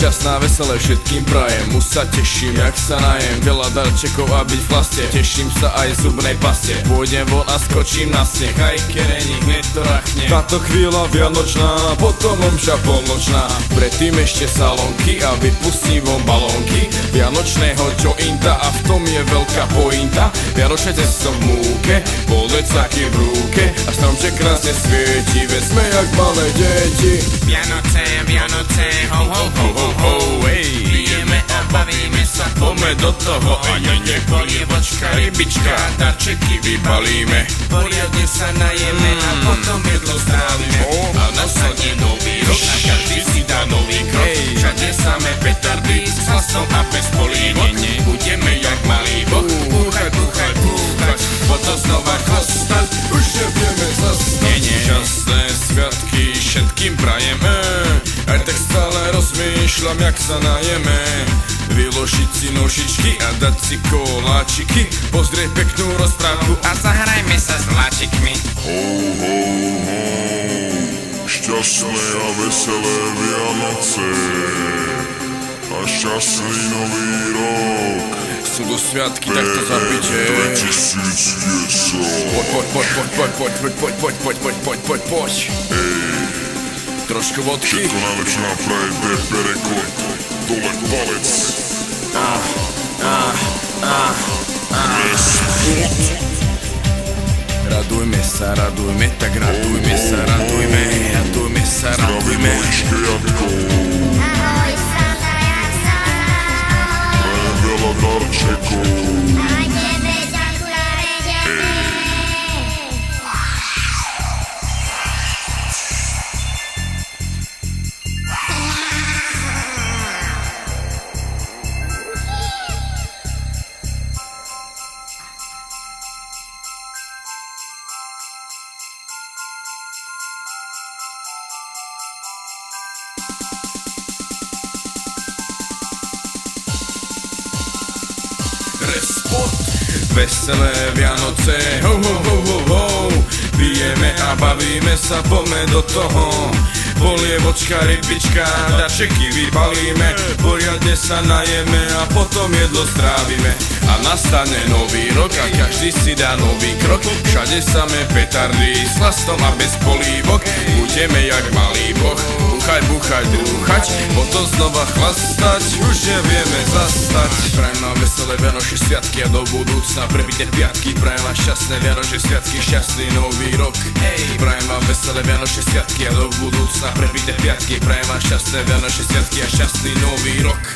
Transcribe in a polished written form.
šťastná, veselé všetkým prajem. Už sa teším, jak sa najem. Veľa darčekov a byť v chlaste. Teším sa aj zubnej paste. Pôjdem von a skočím na sneh. Aj kereník, hneď to rachne. Táto chvíľa vianočná, potom omša polnočná. Predtým ešte salonky a vypustím von balónky vianočného jointa a v tom je veľká pointa. Vianočné testo v múke, poldecaky v rúke a stromček krásne svieti, veď sme jak malé deti. Vianoce, Vianoce, ho, ho, ho, ho, ho, ej. Pijeme a bavíme sa, Poďme do toho, polievočka, rybička, darčeky vybalíme. poriadne sa najeme a potom jedlo strávime. A nasadne nový rok a každý si dá nový krok. Všade samé petardy s hlasom a bez polívok. Budeme jak malý bok, búchať, búchať, búchať, potom znova chlastať. Už nevieme zastať. Šťastné sviatky všetkým prajeme. Aj tak stále rozmýšľam, jak sa najeme. Vyložiť si nožičky a dať si koláčiky. Pozrieť peknú rozprávku A zahrajme sa s vláčikmi. Ho, ho, ho, šťastné a veselé Vianoce a šťastný nový rok. Sú tu sviatky, tak to zapite. 2010. Poď. Trošku vodky. Všetko najlepšie nám praje DP Rekord. Dole palec. Radujme sa, radujme, tak radujme sa, radujme. Radujme sa, radujme. Maličké Janko. Ahoj, Santa, jak sa máš? Prajem veľa darčekov. A tebe ďakujeme. Veselé Vianoce, ho, ho, ho, ho, ho. Pijeme a bavíme sa, poďme do toho. Polievočka, rybička, darčeky vybalíme. Poriadne sa najeme a potom jedlo strávime. A nastane nový rok a každý si dá nový krok. Všade samé petardy s chlastom a bez polívok. Budeme jak malý boh, búchať, búchať, búchať, potom znova chlastať, už nevieme zastať. Prajem vám veselé Vianočné sviatky a do budúcna prebite piatky. Prajem vám šťastné Vianočné sviatky, šťastný nový rok. Prajem vám veselé Vianočné sviatky a do budúcna prebite piatky. Prajem vám šťastné Vianočné sviatky a šťastný nový rok.